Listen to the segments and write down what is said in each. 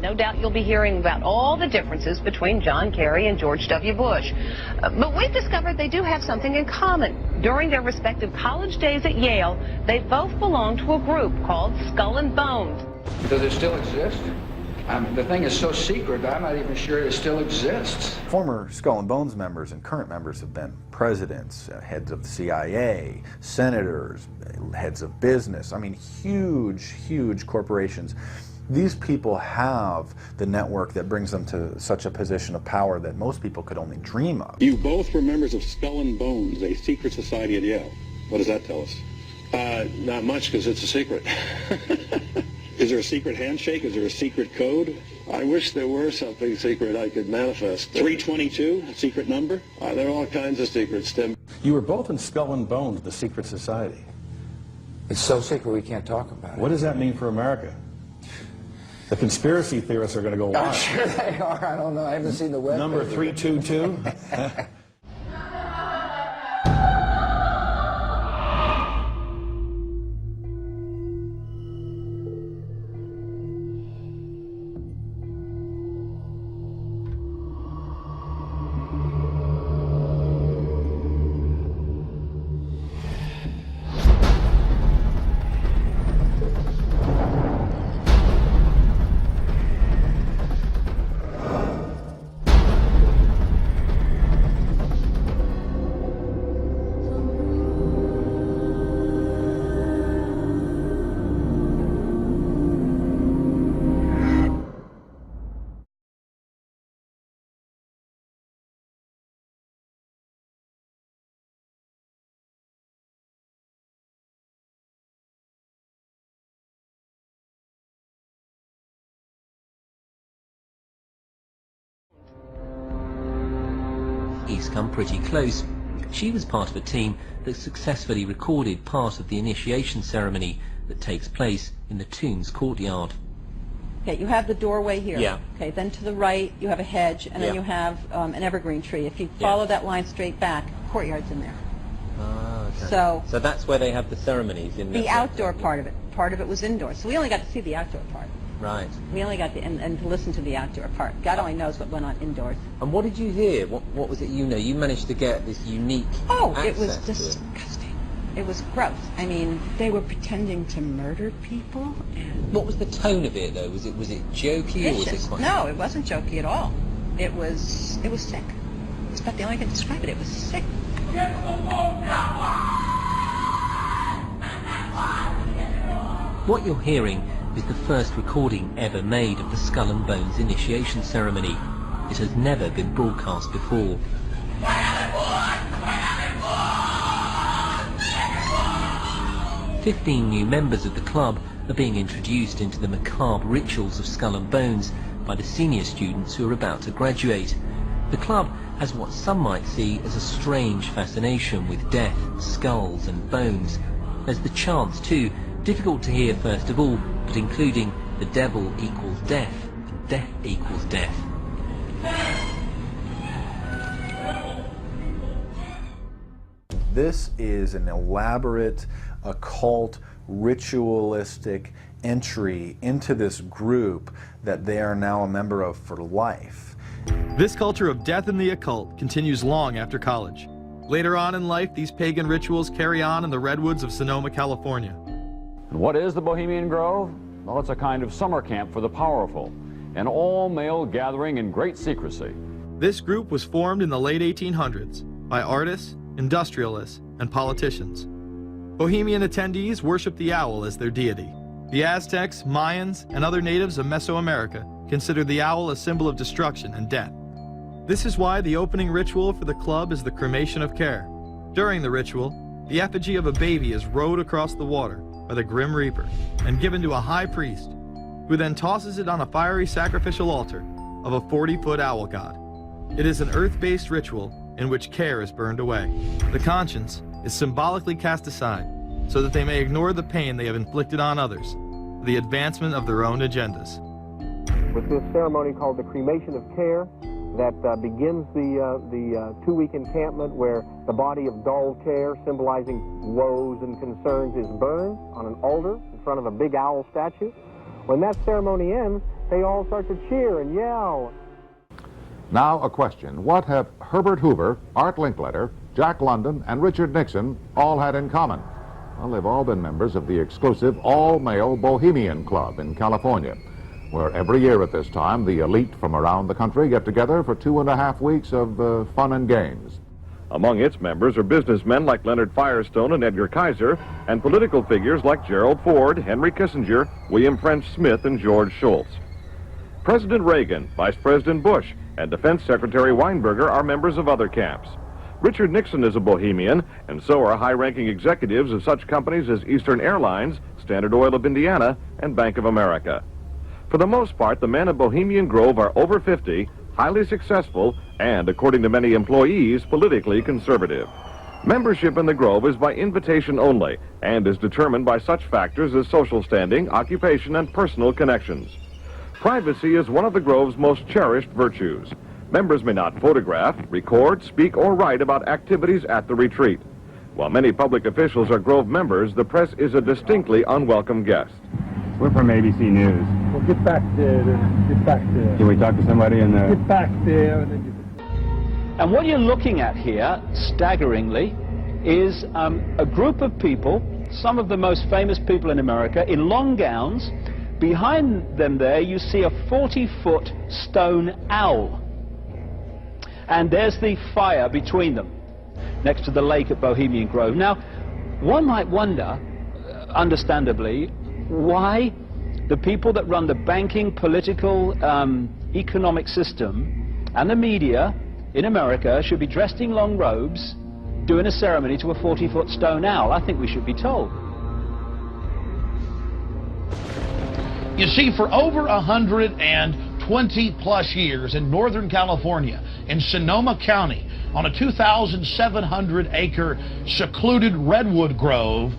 No doubt you'll be hearing about all the differences between John Kerry and George W. Bush. But we've discovered they do have something in common. During their respective college days at Yale, they both belonged to a group called Skull and Bones. Does it still exist? The thing is so secret, I'm not even sure it still exists. Former Skull and Bones members and current members have been presidents, heads of the CIA, senators, heads of business. I mean, huge, huge corporations. These people have the network that brings them to such a position of power that most people could only dream of. You both were members of Skull and Bones, a secret society at Yale. What does that tell us? Not much, because it's a secret. Is there a secret handshake? Is there a secret code? I wish there were something secret I could manifest. 322, a secret number? There are all kinds of secrets, Tim. You were both in Skull and Bones, the secret society. It's so secret we can't talk about it. What does that mean for America? The conspiracy theorists are going to go wild. I'm sure they are. I don't know. I haven't seen the web. Number 322? He's come pretty close. She was part of a team that successfully recorded part of the initiation ceremony that takes place in the tomb's courtyard. Okay, you have the doorway here. Yeah. Okay, then to the right you have a hedge, and then you have an evergreen tree. If you follow that line straight back, courtyard's in there. Ah, okay. So that's where they have the ceremonies in the outdoor part of it. Part of it was indoors. So we only got to see the outdoor part. Right. We only got to, and to listen to the outdoor part. God only knows what went on indoors. And what did you hear? What was it you know? You managed to get this unique It was access disgusting. It was gross. I mean, they were pretending to murder people. And what was the tone of it, though? Was it jokey or was it quite... No, it wasn't jokey at all. It was sick. It's about the only way to describe it. It was sick. What you're hearing is the first recording ever made of the Skull and Bones initiation ceremony. It has never been broadcast before. 15 new members of the club are being introduced into the macabre rituals of Skull and Bones by the senior students who are about to graduate. The club has what some might see as a strange fascination with death, skulls and bones. There's the chants too, difficult to hear first of all, but including the devil equals death, death equals death. This is an elaborate, occult, ritualistic entry into this group that they are now a member of for life. This culture of death and the occult continues long after college. Later on in life, these pagan rituals carry on in the redwoods of Sonoma, California. And what is the Bohemian Grove? Well, it's a kind of summer camp for the powerful, an all-male gathering in great secrecy. This group was formed in the late 1800s by artists, industrialists, and politicians. Bohemian attendees worship the owl as their deity. The Aztecs, Mayans, and other natives of Mesoamerica considered the owl a symbol of destruction and death. This is why the opening ritual for the club is the cremation of care. During the ritual, the effigy of a baby is rowed across the water by the Grim Reaper and given to a high priest, who then tosses it on a fiery sacrificial altar of a 40-foot owl god. It is an earth-based ritual in which care is burned away. The conscience is symbolically cast aside so that they may ignore the pain they have inflicted on others for the advancement of their own agendas. With this ceremony called the cremation of care, that begins the two-week encampment where the body of dull care, symbolizing woes and concerns, is burned on an altar in front of a big owl statue. When that ceremony ends, they all start to cheer and yell. Now a question. What have Herbert Hoover, Art Linkletter, Jack London, and Richard Nixon all had in common? Well, they've all been members of the exclusive all-male Bohemian Club in California, where every year at this time, the elite from around the country get together for 2.5 weeks of fun and games. Among its members are businessmen like Leonard Firestone and Edgar Kaiser, and political figures like Gerald Ford, Henry Kissinger, William French Smith, and George Shultz. President Reagan, Vice President Bush, and Defense Secretary Weinberger are members of other camps. Richard Nixon is a Bohemian, and so are high-ranking executives of such companies as Eastern Airlines, Standard Oil of Indiana, and Bank of America. For the most part, the men of Bohemian Grove are over 50, highly successful, and, according to many employees, politically conservative. Membership in the Grove is by invitation only, and is determined by such factors as social standing, occupation, and personal connections. Privacy is one of the Grove's most cherished virtues. Members may not photograph, record, speak, or write about activities at the retreat. While many public officials are Grove members, the press is a distinctly unwelcome guest. We're from ABC News. Well, get back there. Get back there. Can we talk to somebody in the... Get back there. And what you're looking at here, staggeringly, is a group of people, some of the most famous people in America, in long gowns. Behind them there, you see a 40-foot stone owl. And there's the fire between them, next to the lake at Bohemian Grove. Now, one might wonder, understandably, why the people that run the banking, political, economic system and the media in America should be dressed in long robes doing a ceremony to a 40-foot stone owl. I think we should be told. You see, for over 120 plus years in Northern California, in Sonoma County, on a 2,700-acre secluded redwood grove,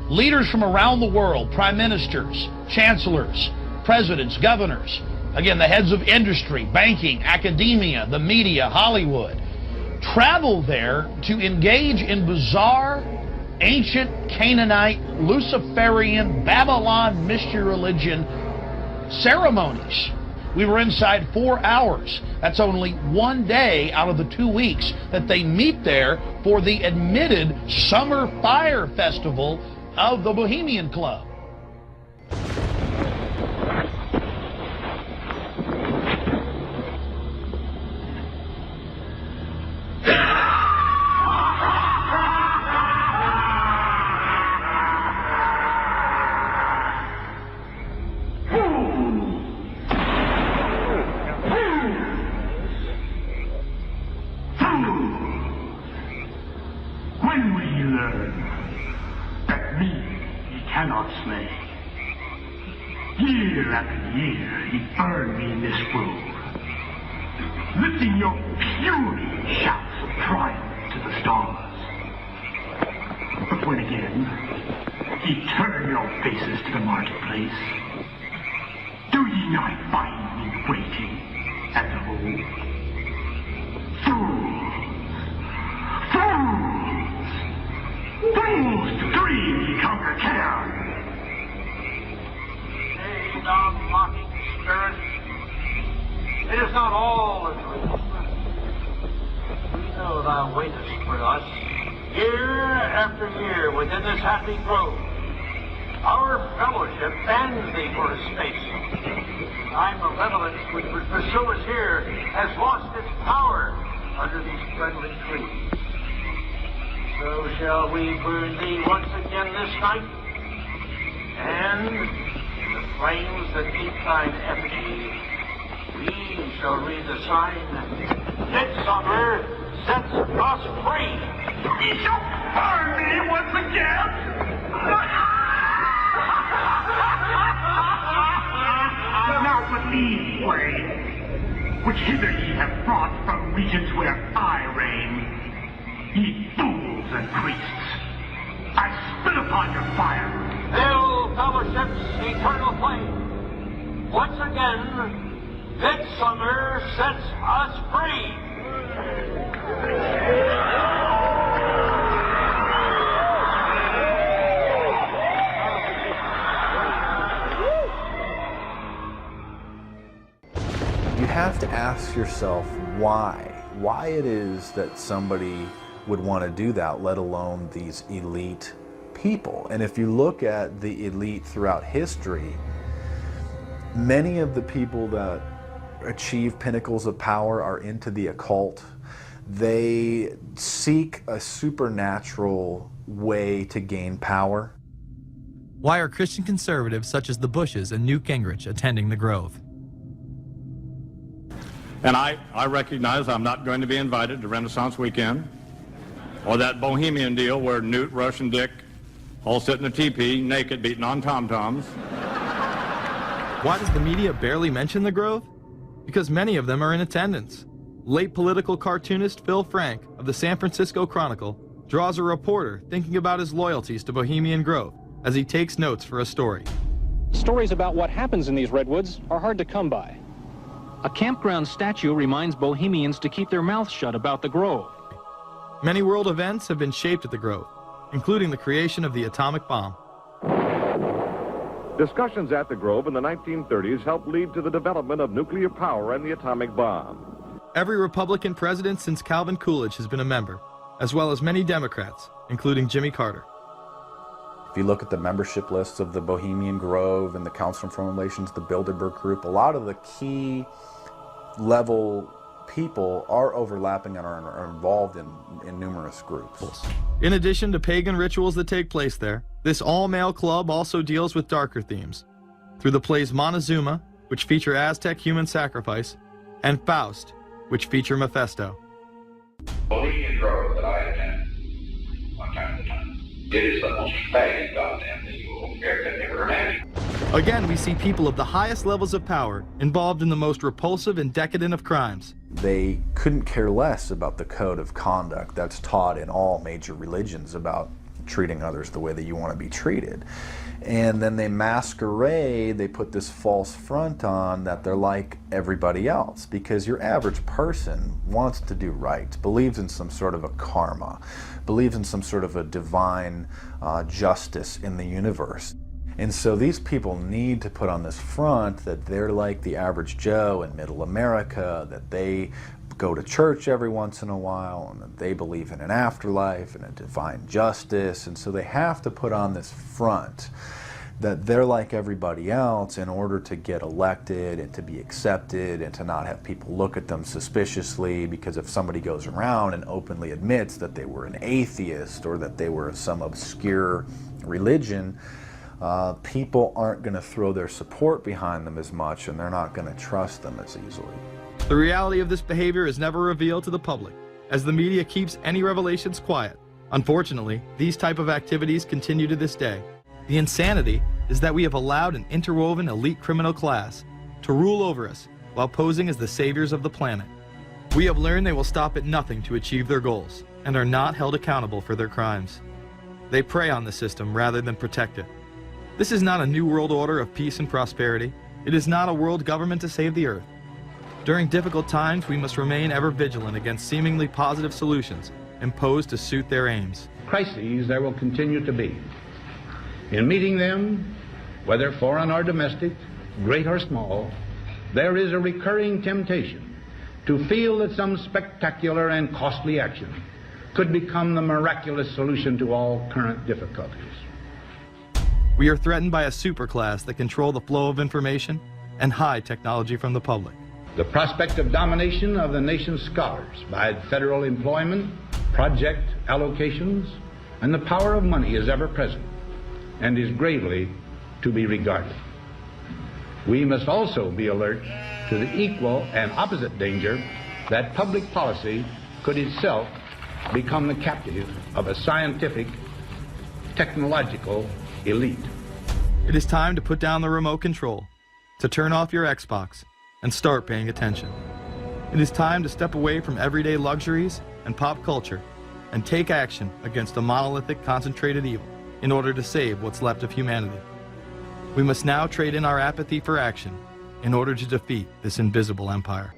leaders from around the world, prime ministers, chancellors, presidents, governors, again, the heads of industry, banking, academia, the media, Hollywood, travel there to engage in bizarre, ancient Canaanite, Luciferian, Babylon mystery religion ceremonies. We were inside 4 hours. That's only one day out of the 2 weeks that they meet there for the admitted Summer Fire Festival of the Bohemian Club. When will you learn that me he cannot slay? Year after year he burned me in this grove, lifting your puny shouts of triumph to the stars. But when again he turned your faces to the marketplace, do ye not find me waiting at the hole? Fools! Fools to dream ye conquer care! Nay, thou mocking spirit, it is not all a dream. We know thou waitest for us, year after year within this happy grove. Our fellowship bans thee for a space. Thy malevolence which would pursue us here has lost its power under these friendly trees. So shall we burn thee once again this night, and in the flames that meet thine effigy, we shall read the sign, Midsummer sets us free. Ye shall burn me once again! Now but these way, which hither ye have brought from regions where I reign, ye fools and priests, I spit upon your fire. Hail, fellowship's eternal flame. Once again, Midsummer sets us free. you have to ask yourself why it is that somebody would want to do that, let alone these elite people. And if you look at the elite throughout history, many of the people that achieve pinnacles of power are into the occult. They seek a supernatural way to gain power. Why are Christian conservatives such as the Bushes and Newt Gingrich attending the Grove? And I recognize I'm not going to be invited to Renaissance Weekend or that Bohemian deal where Newt, Rush, and Dick all sit in a teepee, naked, beating on tom-toms. Why does the media barely mention the Grove? Because many of them are in attendance. Late political cartoonist Phil Frank of the San Francisco Chronicle draws a reporter thinking about his loyalties to Bohemian Grove as he takes notes for a story. Stories about what happens in these redwoods are hard to come by. A campground statue reminds Bohemians to keep their mouths shut about the Grove. Many world events have been shaped at the Grove, including the creation of the atomic bomb. Discussions at the Grove in the 1930s helped lead to the development of nuclear power and the atomic bomb. Every Republican president since Calvin Coolidge has been a member, as well as many Democrats, including Jimmy Carter. If you look at the membership lists of the Bohemian Grove and the Council on Foreign Relations, the Bilderberg Group, a lot of the key level people are overlapping and are involved in numerous groups. In addition to pagan rituals that take place there, this all-male club also deals with darker themes through the plays Montezuma, which feature Aztec human sacrifice, and Faust, which feature Mephisto. Bohemian Grove that I attend one time to time. It is the most faggot goddamn thing you could ever imagine. Again, we see people of the highest levels of power involved in the most repulsive and decadent of crimes. They couldn't care less about the code of conduct that's taught in all major religions about treating others the way that you want to be treated. And then they masquerade, they put this false front on that they're like everybody else, because your average person wants to do right, believes in some sort of a karma, believes in some sort of a divine justice in the universe. And so these people need to put on this front that they're like the average Joe in middle America, that they go to church every once in a while, and that they believe in an afterlife and a divine justice. And so they have to put on this front that they're like everybody else in order to get elected and to be accepted and to not have people look at them suspiciously, because if somebody goes around and openly admits that they were an atheist or that they were some obscure religion, people aren't going to throw their support behind them as much, and they're not going to trust them as easily. The reality of this behavior is never revealed to the public, as the media keeps any revelations quiet. Unfortunately, these type of activities continue to this day. The insanity is that we have allowed an interwoven elite criminal class to rule over us while posing as the saviors of the planet. We have learned they will stop at nothing to achieve their goals and are not held accountable for their crimes. They prey on the system rather than protect it. This is not a new world order of peace and prosperity. It is not a world government to save the earth. During difficult times, we must remain ever vigilant against seemingly positive solutions imposed to suit their aims. Crises there will continue to be. In meeting them, whether foreign or domestic, great or small, there is a recurring temptation to feel that some spectacular and costly action could become the miraculous solution to all current difficulties. We are threatened by a superclass that control the flow of information and hide technology from the public. The prospect of domination of the nation's scholars by federal employment, project allocations, and the power of money is ever present and is gravely to be regarded. We must also be alert to the equal and opposite danger that public policy could itself become the captive of a scientific, technological elite. It is time to put down the remote control, to turn off your Xbox, and start paying attention. It is time to step away from everyday luxuries and pop culture and take action against a monolithic, concentrated evil in order to save what's left of humanity. We must now trade in our apathy for action in order to defeat this invisible empire.